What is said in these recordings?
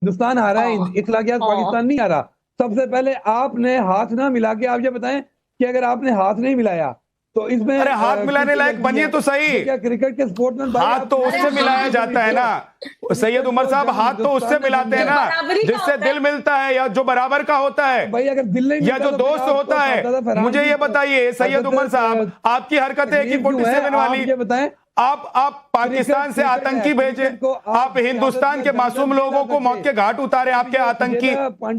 हिंदुस्तान हारा है, इखलाकियात पाकिस्तान नहीं हारा। सबसे पहले आपने हाथ ना मिला के आप ये बताएं कि अगर आपने हाथ नहीं मिलाया तो इसमें अरे हाथ मिलाने लायक बनिए तो सही। क्या क्रिकेट के स्पोर्ट्समैन हाथ तो उससे मिलाया जाता है ना सैयद उमर साहब, हाथ तो उससे मिलाते हैं ना जिससे दिल मिलता है या जो बराबर का होता है भाई, अगर दिल नहीं या जो दोस्त होता है। मुझे ये बताइए सैयद उमर साहब, आपकी हरकतें की 47 वाली, बताएं आप पाकिस्तान से आतंकी भेजे, आप हिंदुस्तान के मासूम लोगों को मौत के घाट उतारे, आपके आतंकी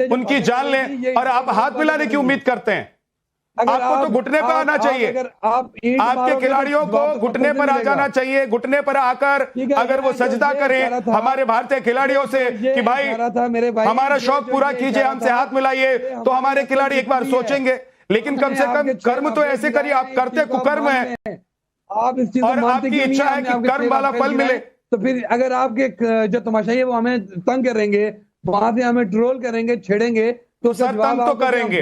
उनकी जान लें, और आप हाथ मिलाने की उम्मीद करते हैं। आपको तो घुटने पर आना चाहिए, आपके खिलाड़ियों को घुटने पर आ जाना चाहिए, घुटने पर आकर अगर वो सजदा करें हमारे भारतीय खिलाड़ियों से कि भाई हमारा शौक पूरा कीजिए, हमसे हाथ मिलाइए, तो हमारे खिलाड़ी एक बार सोचेंगे। लेकिन कम से कम कर्म तो ऐसे करिए, आप करते कुकर्म है आप इस चीज और आपकी इच्छा है कि कर्म वाला फल मिले। तो फिर अगर आपके जो तमाशाई है वो हमें तंग करेंगे, वहां से हमें ट्रोल करेंगे, छेड़ेंगे, तो सर तंग तो करेंगे।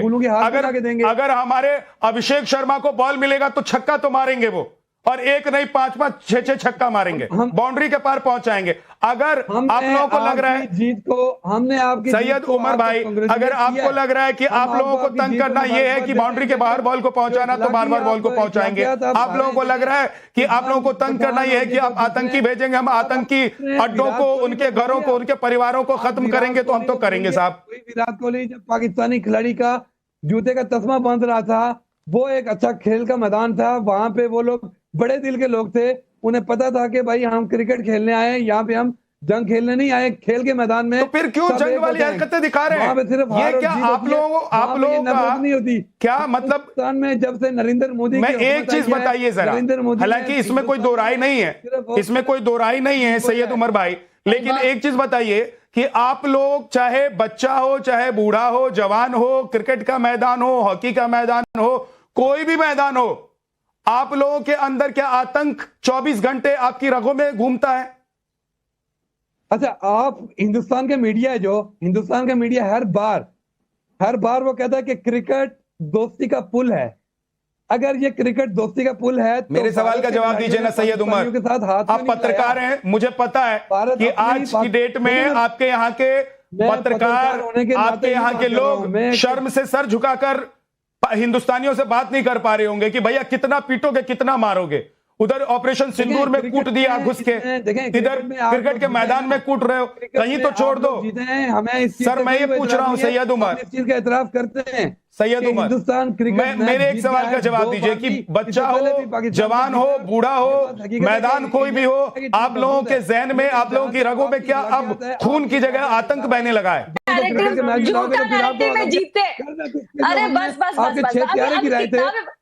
अगर हमारे अभिषेक शर्मा को बॉल मिलेगा तो छक्का तो मारेंगे वो, और एक नहीं 5-5 6-6 छक्का मारेंगे, बाउंड्री के पार पहुंचाएंगे। अगर आप लोगों को लग रहा है जीत को हमने आपकी सैयद उमर भाई, अगर आपको लग रहा है कि आप लोगों को तंग करना यह है कि बाउंड्री के बाहर बॉल को पहुंचाना, तो बार बार बॉल को पहुंचाएंगे। आप लोगों को लग रहा है कि आप लोगों को तंग करना यह है कि आप आतंकी भेजेंगे, हम आतंकी अड्डों को, उनके घरों को, उनके परिवारों को खत्म करेंगे, तो हम तो करेंगे साहब। विराट कोहली जब पाकिस्तानी खिलाड़ी का जूते का तस्मा बांध रहा था, वो एक अच्छा खेल का मैदान था, वहां पे वो लोग बड़े दिल के लोग थे, उन्हें पता था कि भाई हम क्रिकेट खेलने आए हैं, यहाँ पे हम जंग खेलने नहीं आए, खेल के मैदान में। तो फिर क्यों जंग वाली हरकतें दिखा रहे हैं? ये क्या आप लोगों का नहीं होती क्या मतलब? पाकिस्तान में जब से नरेंद्र मोदी, मैं एक चीज बताइए जरा, हालांकि इसमें कोई दो राय नहीं है, इसमें कोई दो राय नहीं है सैयद उमर भाई, लेकिन एक चीज बताइए कि आप लोग चाहे बच्चा हो, चाहे बूढ़ा हो, जवान हो, क्रिकेट का मैदान हो, हॉकी का मैदान हो, कोई भी मैदान हो, आप लोगों के अंदर क्या आतंक 24 घंटे आपकी रगों में घूमता है? अच्छा, आप हिंदुस्तान का मीडिया है, जो हिंदुस्तान का मीडिया हर बार वो कहता है कि क्रिकेट दोस्ती का पुल है। अगर ये क्रिकेट दोस्ती का पुल है तो मेरे सवाल का जवाब दीजिए ना सैयद उमर, आप पत्रकार हैं, मुझे पता है कि आज की डेट में आपके यहाँ के पत्रकार, आपके यहाँ के लोग शर्म से सर झुकाकर हिंदुस्तानियों से बात नहीं कर पा रहे होंगे कि भैया कितना पीटोगे, कितना मारोगे। उधर ऑपरेशन सिंदूर में कूट दिया घुस के, इधर क्रिकेट के मैदान में कूट रहे हो, कहीं तो छोड़ दो। हमें सर मैं ये पूछ रहा हूं सैयद उमर, इस चीज का एतराफ करते हैं सैयद उमर, हिंदुस्तान क्रिकेट मेरे एक सवाल का जवाब दीजिए कि बच्चा हो, जवान हो, बूढ़ा हो, मैदान कोई भी हो, आप लोगों के जहन में, आप लोगों की रगों में क्या अब खून की जगह आतंक बहने लगा है? अरे बस बस आपके 6 प्यारे गिराए थे,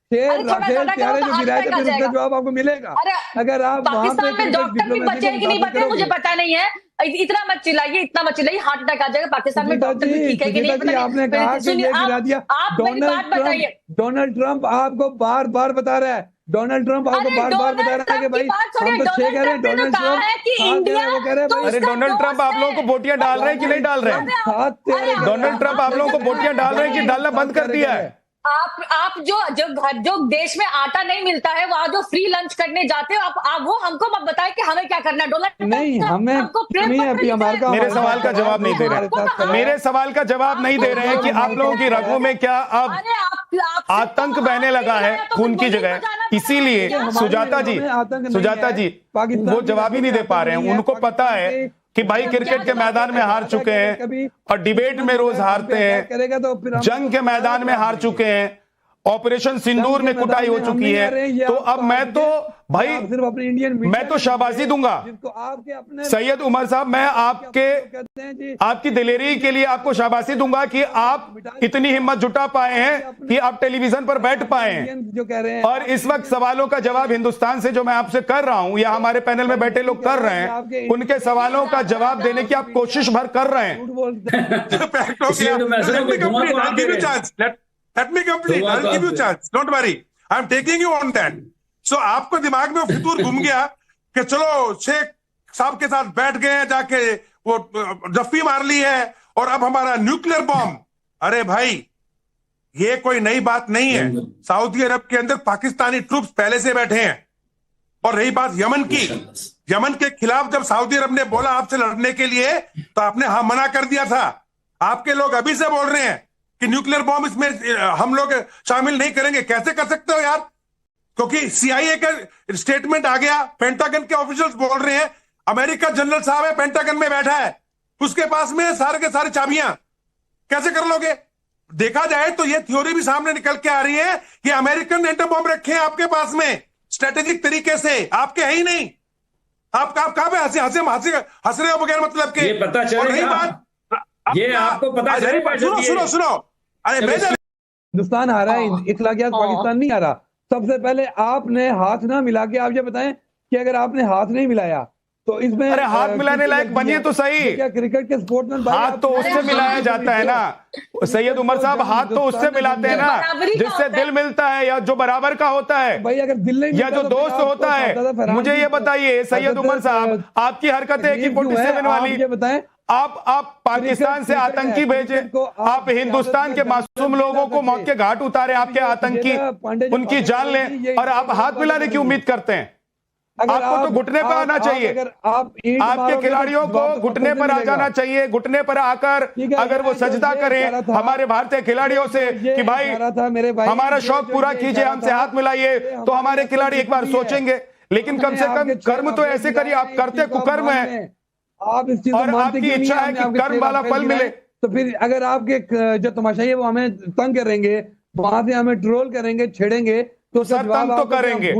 6 प्यारे जो गिराए थे, फिर उसका जवाब आपको मिलेगा। अगर आप पाकिस्तान में डॉक्टर भी बचे हैं कि नहीं बचे मुझे पता नहीं है, इतना मत चिल्लाइए, इतना मत चिल्लाइए, हार्ट अटैक आ जाएगा। पाकिस्तान में डॉक्टर भी ठीक है कि नहीं? आपने कहा कि ये गिरा दिया। आप मेरी बात बताइए। डोनाल्ड ट्रंप आपको बार बार बता रहा है, डोनाल्ड ट्रंप आपको बार बार बता रहा है कि भाई हम तो 6 कह रहे हैं, डोनाल्ड ट्रंप वो कह रहे हैं। अरे डोनाल्ड ट्रंप आप लोगों को बोटियां डाल रहे हैं कि नहीं डाल रहे हैं? डोनाल्ड ट्रंप आप लोगों को बोटियां डाल रहे हैं कि डालना बंद कर दिया है? आप जो देश में आटा नहीं मिलता है, वहां जो फ्री लंच करने जाते हो आप वो हमको मत बताएं कि हमें क्या करना है। डोनाल्ड नहीं, हमें मेरे सवाल का जवाब नहीं दे रहे, मेरे सवाल का जवाब नहीं दे रहे हैं कि आप लोगों की रगों में क्या अब आतंक बहने लगा है खून की जगह। इसीलिए सुजाता जी वो जवाब ही नहीं दे पा रहे हैं। उनको पता है कि भाई क्रिकेट के मैदान में हार चुके हैं और डिबेट में रोज हारते हैं, जंग के मैदान में हार चुके हैं, ऑपरेशन सिंदूर में कुटाई हो चुकी है। तो अब मैं तो भाई मैं तो शाबाशी दूंगा सैयद उमर साहब, मैं आपकी दिलेरी के लिए आपको शाबाशी दूंगा कि आप इतनी हिम्मत जुटा पाए हैं कि आप टेलीविजन पर बैठ पाए हैं और इस वक्त सवालों का जवाब हिंदुस्तान से जो मैं आपसे कर रहा हूं या हमारे पैनल में बैठे लोग कर रहे हैं, उनके सवालों का जवाब देने की आप कोशिश भर कर रहे हैं। Let me complete. I'll give you chance. Don't worry. I'm taking you on that. So आपको दिमाग में फितूर घूम गया कि चलो शेख साहब के साथ बैठ गए, जाके वो जफ्फी मार ली है और अब हमारा न्यूक्लियर बॉम्ब। अरे भाई ये कोई नई बात नहीं है। सऊदी अरब के अंदर पाकिस्तानी ट्रूप्स पहले से बैठे हैं, और रही बात यमन की, यमन के खिलाफ जब सऊदी अरब ने बोला आपसे लड़ने के लिए तो आपने हाँ मना कर दिया था। आपके लोग अभी से बोल रहे हैं कि न्यूक्लियर बॉम्ब इसमें हम लोग शामिल नहीं करेंगे। कैसे कर सकते हो यार? क्योंकि CIA का स्टेटमेंट आ गया, पेंटागन के ऑफिशियल्स बोल रहे हैं, अमेरिका जनरल साहब है पेंटागन में बैठा है, उसके पास में सारे के सारी चाबियां, कैसे कर लोगे? देखा जाए तो ये थ्योरी भी सामने निकल के आ रही है कि अमेरिकन एटम बॉम्ब रखे हैं आपके पास में स्ट्रेटेजिक तरीके से, आपके है ही नहीं। आप कहां पे हंस रहे हो बगैर मतलब के? ये पता चलेगा, ये आपको पता चलेगा। सुनो अरे हिंदुस्तान हारा है, इखलाकियात पाकिस्तान नहीं हारा। सबसे पहले आपने हाथ ना मिला के आप ये बताएं कि अगर आपने हाथ नहीं मिलाया तो इसमें अरे हाथ मिलाने लायक बनिए तो सही। क्या क्रिकेट के स्पोर्ट्समैन हाथ तो उससे मिलाया जाता है ना सैयद उमर साहब, हाथ तो उससे मिलाते हैं ना जिससे दिल मिलता है या जो बराबर का होता है भाई। अगर दिल नहीं या जो दोस्त होता है। मुझे ये बताइए सैयद उमर साहब, आपकी हरकतें AK-47 वाली, बताएं आप पाकिस्तान से आतंकी भेजे, आप हिंदुस्तान के मासूम लोगों को मौत के घाट उतारे, आपके आतंकी उनकी जान लें, और आप हाथ मिलाने की उम्मीद करते हैं। आपको तो घुटने पर आना चाहिए, आपके खिलाड़ियों को घुटने पर आ जाना चाहिए, घुटने पर आकर अगर वो सजदा करें हमारे भारतीय खिलाड़ियों से कि भाई हमारा शौक पूरा कीजिए, हमसे हाथ मिलाइए, तो हमारे खिलाड़ी एक बार सोचेंगे। लेकिन कम से कम कर्म तो ऐसे करिए, आप करते कुकर्म है आप इस चीज और आपकी इच्छा है कि कर्म वाला फल मिले। तो फिर अगर आपके जो तमाशाई है वो हमें तंग करेंगे, वहां से हमें ट्रोल करेंगे, छेड़ेंगे, तो सर तंग तो करेंगे।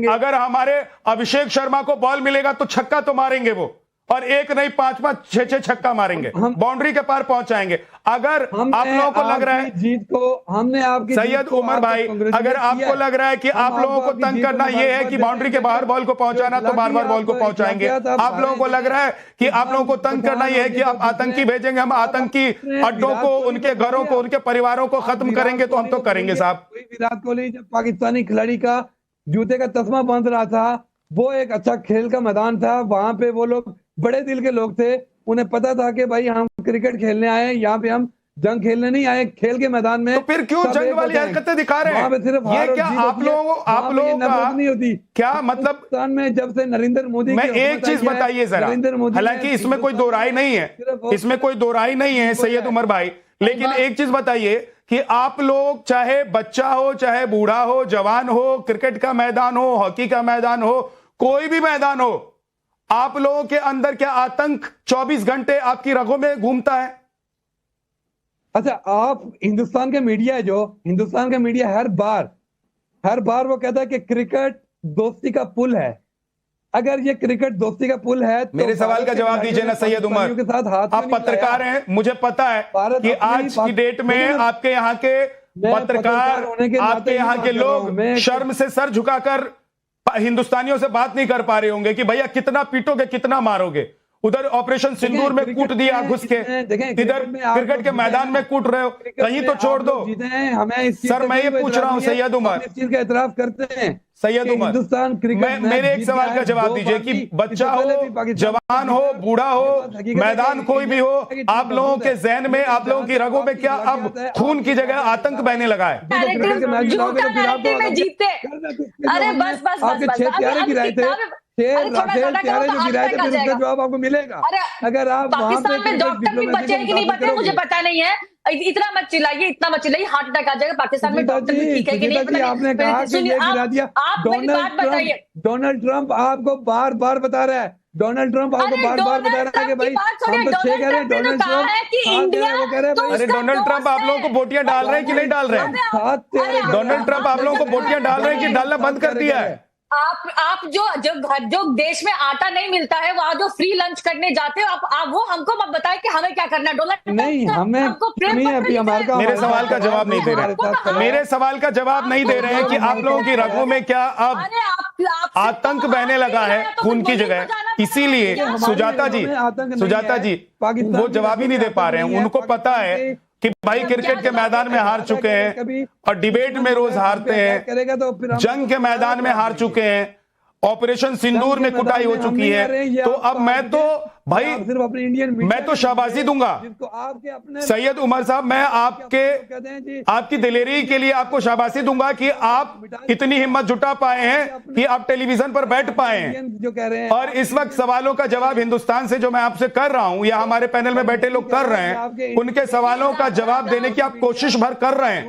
अगर हमारे अभिषेक शर्मा को बॉल मिलेगा तो छक्का तो मारेंगे वो, और एक नहीं 5-5 6-6 छक्का मारेंगे, बाउंड्री के पार पहुंचाएंगे। अगर आप लोगों को लग रहा है जीत को हमने आपकी सैयद उमर भाई, अगर आपको लग रहा है कि आप लोगों को तंग करना यह है कि बाउंड्री के बाहर बॉल को पहुंचाना, तो बार बार बॉल को पहुंचाएंगे। आप लोगों को लग रहा है कि आप लोगों को तंग करना यह है कि आप आतंकी भेजेंगे, हम आतंकी अड्डों को, उनके घरों को, उनके परिवारों को खत्म करेंगे, तो हम तो करेंगे साहब। विराट कोहली जब पाकिस्तानी खिलाड़ी का जूते का तस्मा बांध रहा था, वो एक अच्छा खेल का मैदान था, वहां पे वो लोग बड़े दिल के लोग थे, उन्हें पता था कि भाई हम क्रिकेट खेलने आए, यहाँ पे हम जंग खेलने नहीं आए, खेल के मैदान में। तो फिर क्यों जंग वाली हरकतें दिखा रहे हैं? ये क्या आप लोगों का नहीं होती क्या मतलब? पाकिस्तान में जब से नरेंद्र मोदी, मैं एक चीज बताइए जरा, हालांकि इसमें कोई दो राय नहीं है, इसमें कोई दो राय नहीं है सैयद उमर भाई, लेकिन एक चीज बताइए कि आप लोग चाहे बच्चा हो, चाहे बूढ़ा हो, जवान हो, क्रिकेट का मैदान हो, हॉकी का मैदान हो, कोई भी मैदान हो, आप लोगों के अंदर क्या आतंक 24 घंटे आपकी रगों में घूमता है? अच्छा, आप हिंदुस्तान के मीडिया है, जो हिंदुस्तान का मीडिया हर बार वो कहता है कि क्रिकेट दोस्ती का पुल है। अगर ये क्रिकेट दोस्ती का पुल है तो मेरे सवाल का जवाब दीजिए ना सैयद उमर, के साथ हाथ आप पत्रकार हैं, मुझे पता है कि आज की डेट में आपके यहाँ के पत्रकार, आपके यहाँ के लोग शर्म से सर झुकाकर हिंदुस्तानियों से बात नहीं कर पा रहे होंगे कि भैया कितना पीटोगे, कितना मारोगे। उधर ऑपरेशन सिंदूर में कूट दिया घुस के, इधर क्रिकेट के मैदान में कूट रहे हो, कहीं तो छोड़ दो। हमें सर मैं ये पूछ रहा हूं सैयद उमर, इस चीज का एतराफ करते हैं सैयद उमर, हिंदुस्तान क्रिकेट मेरे एक सवाल का जवाब दीजिए कि बच्चा हो, जवान हो, बूढ़ा हो, मैदान कोई भी हो, आप लोगों के जहन में, आप लोगों की रगों में क्या अब खून की जगह आतंक बहने लगा है? अरे बस बस आपके 6 प्यारे गिराए थे, 6 राफेल प्यारे जो गिराए थे, फिर उसका जवाब आपको मिलेगा। अगर आप पाकिस्तान में डॉक्टर भी बचे कि नहीं बचे मुझे पता नहीं है, इतना मत चिल्लाइए, हार्ट अटैक आ जाएगा। पाकिस्तान में डॉक्टर भी ठीक है कि नहीं? आपने कहा कि ये गिरा दिया। आप मेरी बात बताइए। डोनाल्ड ट्रंप आपको बार बार बता रहा है, डोनाल्ड ट्रंप आपको बार बार बता रहा है कि भाई हम तो 6 कह रहे हैं, डोनाल्ड ट्रंप वो कह रहे हैं। अरे डोनाल्ड ट्रंप आप लोगों को बोटियां डाल रहे हैं कि नहीं डाल रहे हैं? डोनाल्ड ट्रंप आप लोगों को बोटियां डाल रहे हैं कि डालना बंद कर दिया है? आप जो देश में आटा नहीं मिलता है, वहां जो फ्री लंच करने जाते हो आप वो हमको मत बताए कि हमें क्या करना है। डोनाल्ड नहीं, हमें मेरे सवाल का जवाब नहीं दे रहे, मेरे सवाल का जवाब नहीं दे रहे हैं कि आप लोगों की रगों में क्या अब आतंक बहने लगा है खून की जगह। इसीलिए सुजाता जी वो जवाब ही नहीं दे पा रहे हैं। उनको पता है कि भाई क्रिकेट के मैदान में हार चुके हैं और डिबेट में रोज हारते हैं, जंग के मैदान में हार चुके हैं ऑपरेशन सिंदूर में कुटाई हो चुकी है। तो अब मैं तो भाई सिर्फ अपनी इंडियन मैं तो शाबाशी दूंगा जिसको आपके अपने सैयद उमर साहब, मैं आपकी दिलेरी के लिए आपको शाबाशी दूंगा कि आप इतनी हिम्मत जुटा पाए हैं कि आप टेलीविजन पर बैठ पाए हैं जो कह रहे हैं और इस वक्त सवालों का जवाब हिंदुस्तान से जो मैं आपसे कर रहा हूं या हमारे पैनल में बैठे लोग कर रहे हैं, उनके सवालों का जवाब देने की आप कोशिश भर कर रहे हैं।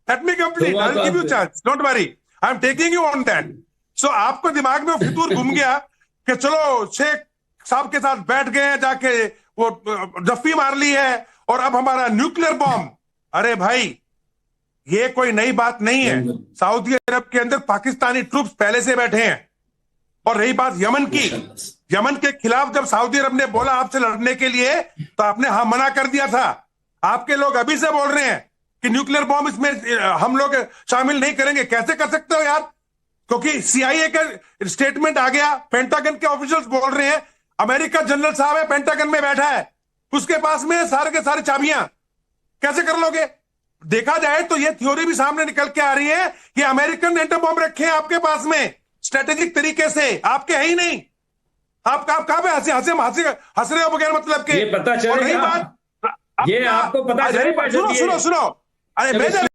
Let me complete. I'll give you chance. Don't worry. I'm taking you on that. So आपको दिमाग में फितूर घूम गया कि चलो शेख साहब के साथ बैठ गए, जाके वो जफ्फी मार ली है और अब हमारा न्यूक्लियर बॉम्ब। अरे भाई, ये कोई नई बात नहीं है। सऊदी अरब के अंदर पाकिस्तानी ट्रूप्स पहले से बैठे हैं। और रही बात यमन की, यमन के खिलाफ जब सऊदी अरब ने बोला आपसे लड़ने के लिए, तो आपने हाँ मना कर दिया था। आपके लोग अभी से बोल रहे हैं कि न्यूक्लियर बॉम्ब इसमें हम लोग शामिल नहीं करेंगे। कैसे कर सकते हो यार? क्योंकि CIA का स्टेटमेंट आ गया, पेंटागन के ऑफिशियल्स बोल रहे हैं, अमेरिका जनरल साहब है पेंटागन में बैठा है, उसके पास में सारे के सारे चाबियां। कैसे कर लोगे? देखा जाए तो ये थ्योरी भी सामने निकल के आ रही है कि अमेरिकन एटम बॉम्ब रखे हैं आपके पास में स्ट्रेटेजिक तरीके से, आपके है ही नहीं। आप कहां पे हंस रहे हो बगैर मतलब के? ये पता चलेगा, ये आपको पता चलेगा। सुनो अरे